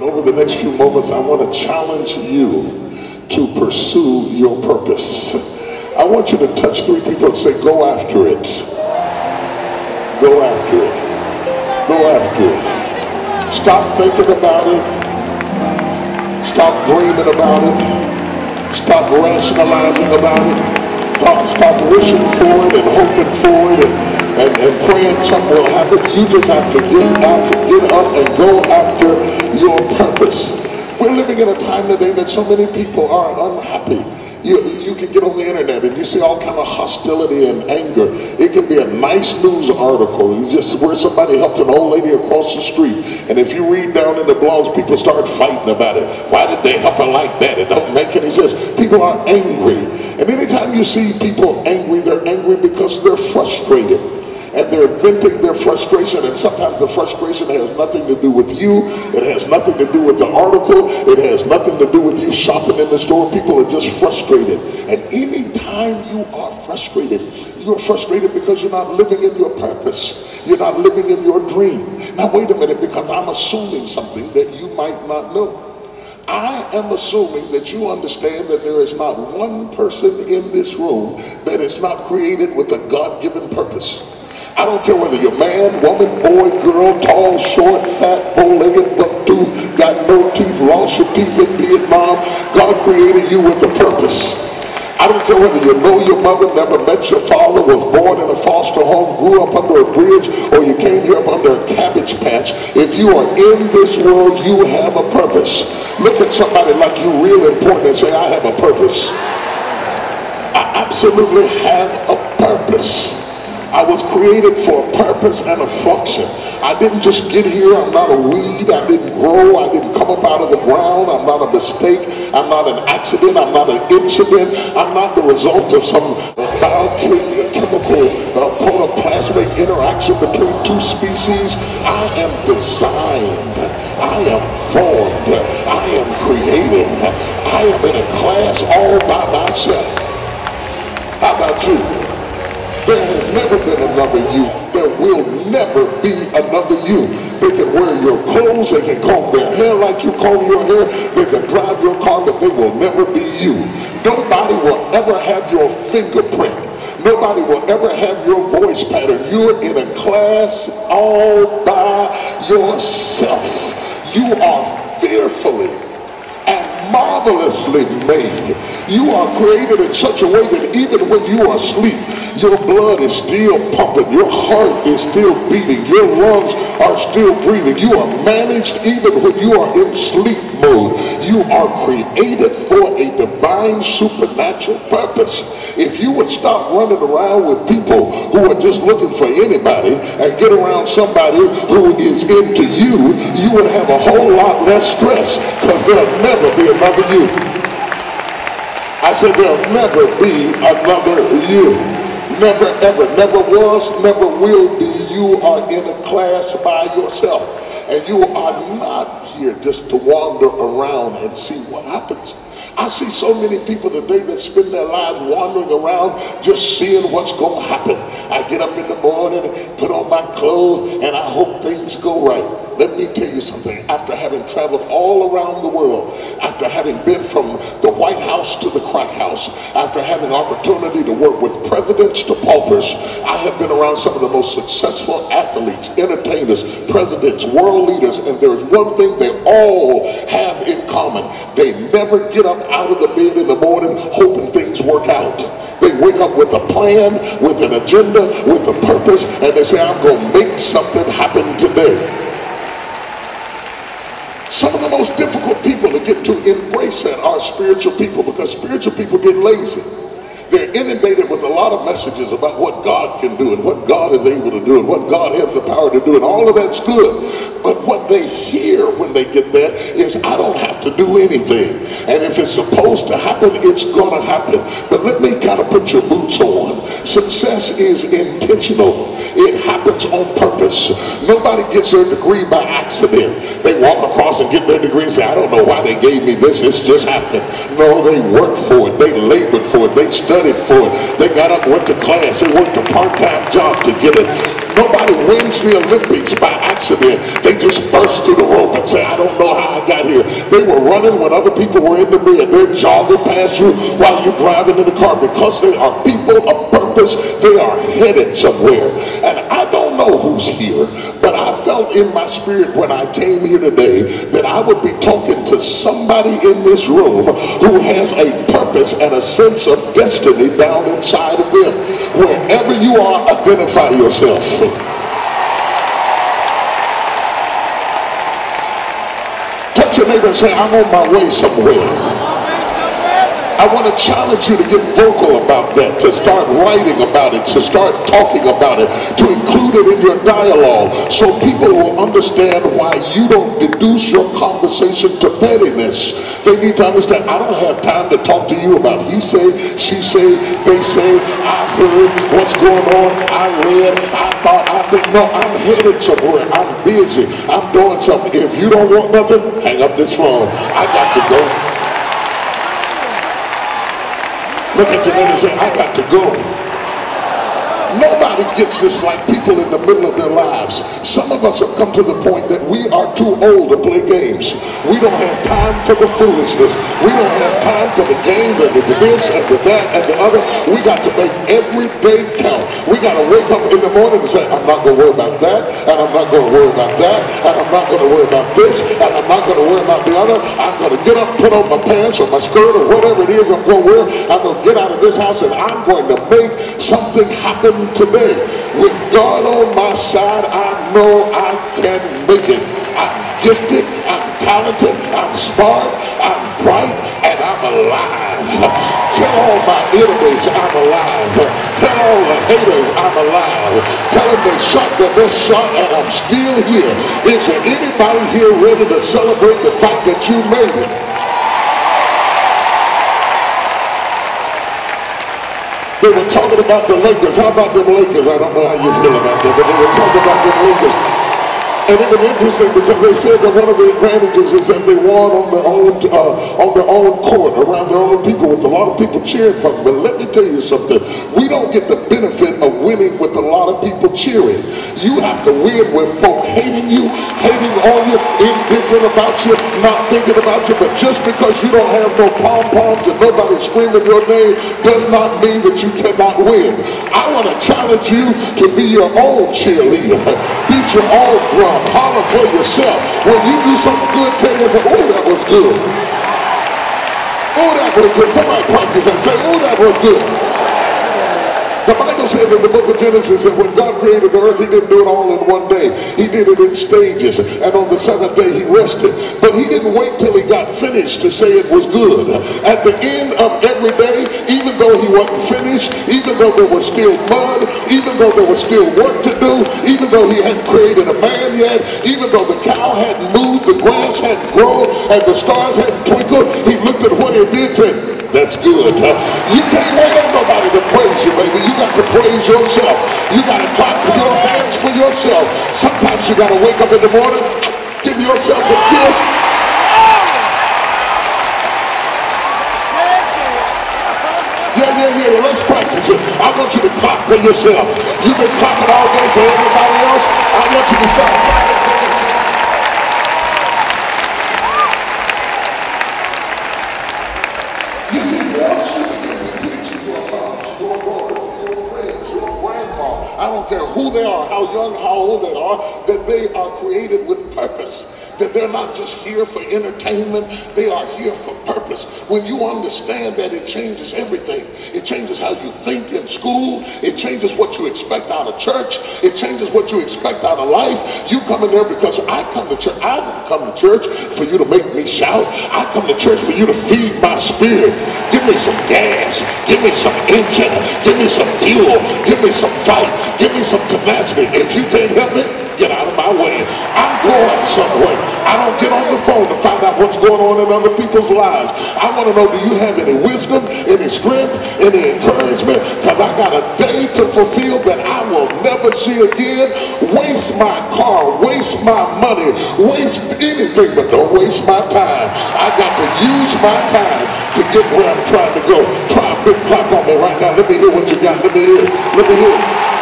But over the next few moments, I want to challenge you to pursue your purpose. I want you to touch 3 people and say, go after it. Go after it. Go after it. Stop thinking about it. Stop dreaming about it. Stop rationalizing about it. Stop wishing for it and hoping for it and praying something will happen. You just have to get up and go after your purpose. We're living in a time today that so many people are unhappy. You can get on the internet and you see all kind of hostility and anger. It can be a nice news article just where somebody helped an old lady across the street, and if you read down in the blogs, people start fighting about it. Why did they help her like that? It don't make any sense. People are angry, and anytime you see people angry, they're angry because they're frustrated. And they're venting their frustration, and sometimes the frustration has nothing to do with you. It has nothing to do with the article. It has nothing to do with you shopping in the store. People are just frustrated. And anytime you are frustrated, you're frustrated because you're not living in your purpose. You're not living in your dream. Now wait a minute, because I'm assuming something that you might not know. I am assuming that you understand that there is not one person in this room that is not created with a God-given purpose. I don't care whether you're man, woman, boy, girl, tall, short, fat, bow-legged, buck-tooth, got no teeth, lost your teeth in Vietnam. God created you with a purpose. I don't care whether you know your mother, never met your father, was born in a foster home, grew up under a bridge, or you came here up under a cabbage patch. If you are in this world, you have a purpose. Look at somebody like you real important and say, I have a purpose. I absolutely have a purpose. I was created for a purpose and a function. I didn't just get here. I'm not a weed. I didn't grow. I didn't come up out of the ground. I'm not a mistake. I'm not an accident. I'm not an incident. I'm not the result of some biochemical protoplasmic interaction between 2 species. I am designed. I am formed. I am created. I am in a class all by myself. How about you? There has never been another you. There will never be another you. They can wear your clothes. They can comb their hair like you comb your hair. They can drive your car, but they will never be you. Nobody will ever have your fingerprint. Nobody will ever have your voice pattern. You're in a class all by yourself. You are fearfully and marvelously made. You are created in such a way that even when you are asleep, your blood is still pumping, your heart is still beating, your lungs are still breathing. You are managed even when you are in sleep mode. You are created for a divine supernatural purpose. If you would stop running around with people who are just looking for anybody and get around somebody who is into you, you would have a whole lot less stress, because there'll never be another you. I said there'll never be another you. Never ever, never was, never will be. You are in a class by yourself, and you are not here just to wander around and see what happens. I see so many people today that spend their lives wandering around just seeing what's going to happen. I get up in the morning, put on my clothes, and I hope things go right. Let me tell you something. After having traveled all around the world, after having been from the White House to the crack house, after having opportunity to work with presidents to paupers, I have been around some of the most successful athletes, entertainers, presidents, world leaders, and there's one thing they all have in common. They never get up out of the bed in the morning hoping things work out. They wake up with a plan, with an agenda, with a purpose, and they say, I'm going to make something happen today. Some of the most difficult people to get to embrace that are spiritual people, because spiritual people get lazy. They're inundated with a lot of messages about what God can do and what God is able to do and what God has the power to do, and all of that's good. But what they hear when they get that is, I don't have to do anything. And if it's supposed to happen, it's going to happen. But let me kind of put your boots on. Success is intentional. It happens on purpose. Nobody gets their degree by accident. They walk across and get their degree and say, I don't know why they gave me this. It's just happened. No, they worked for it. They labored for it. They studied for it. They got up, went to class. They worked a part-time job to get it. Nobody wins the Olympics by accident. accident. They just burst through the rope and say, I don't know how I got here. They were running when other people were in the bed. They're jogging past you while you're driving in the car because they are people of purpose. They are headed somewhere. And I don't know who's here, but I felt in my spirit when I came here today that I would be talking to somebody in this room who has a purpose and a sense of destiny down inside of them. Wherever you are, identify yourself. Touch your neighbor and say, I'm on my way somewhere. I want to challenge you to get vocal about that, to start writing about it, to start talking about it, to include it in your dialogue so people will understand why you don't deduce your conversation to pettiness. They need to understand, I don't have time to talk to you about he say, she say, they say, I heard, what's going on, I read, I thought, I think. No, I'm headed somewhere. I'm busy. I'm doing something. If you don't want nothing, hang up this phone. I got to go. Look at your neighbor and say, I got to go. Nobody gets this like people in the middle of their lives. Some of us have come to the point that we are too old to play games. We don't have time for the foolishness. We don't have time for the game, the this and the that and the other. We got to make every day count. We got to wake up in the morning and say, I'm not going to worry about that, and I'm not going to worry about that, and I'm not going to worry about this, and I'm not going to worry about the other. I'm going to get up, put on my pants or my skirt or whatever it is I'm going to wear. I'm going to get out of this house and I'm going to make something happen today. With God on my side, I know I can make it. I'm gifted, I'm talented, I'm smart, I'm bright, and I'm alive. Tell all my enemies I'm alive. Tell all the haters I'm alive. Tell them they shot their best shot and I'm still here. Is there anybody here ready to celebrate the fact that you made it? They were talking about the Lakers. How about them Lakers? I don't know how you feel about them, but they were talking about them Lakers. And it was interesting because they said that one of the advantages is that they won on their own court, around their own people, with a lot of people cheering for them. But let me tell you something. We don't get the benefit of winning with a lot of people cheering. You have to win with folk hating you, hating on you, indifferent about you, not thinking about you. But just because you don't have no pom-poms and nobody screaming your name does not mean that you cannot win. I want to challenge you to be your own cheerleader. Beat your own drum. Holler for yourself. When you do something good, tell yourself, oh, that was good. Oh, that was good. Somebody practice and say, oh, that was good. The Bible says in the book of Genesis that when God created the earth, he didn't do it all in one day. He did it in stages. And on the seventh day, he rested. But he didn't wait till he got finished to say it was good. At the end of every day, even though he wasn't finished, even though there was still mud, even though there was still work to do, even though he hadn't created a man yet, even though the cow hadn't moved, the grass hadn't grown, and the stars hadn't twinkled, he looked at what he did and said, that's good. You can't wait on nobody to praise you, baby. You got to praise yourself. You got to clap your hands for yourself. Sometimes you got to wake up in the morning, give yourself a kiss. Yeah, let's practice it. I want you to clap for yourself. You've been clapping all day for everybody else. I want you to start clapping for yourself. You see, once you begin to teach your sons, your daughters, your friends, your grandma, I don't care who they are, how young, how old they are, that they are created with purpose. That they're not just here for entertainment, they are here for purpose. When you understand that, it changes everything. It changes how you think in school. It changes what you expect out of church. It changes what you expect out of life. You come in there because I come to church. I don't come to church for you to make me shout. I come to church for you to feed my spirit. Give me some gas. Give me some engine. Give me some fuel. Give me some fight. Give me some tenacity. If you can't help it, get out of my way. I'm going somewhere. I don't get on the phone to find out what's going on in other people's lives. I want to know, do you have any wisdom, any strength, any encouragement? Because I got a day to fulfill that I will never see again. Waste my car, waste my money, waste anything, but don't waste my time. I got to use my time to get where I'm trying to go. Try a big clap on me right now. Let me hear what you got. Let me hear it. Let me hear it.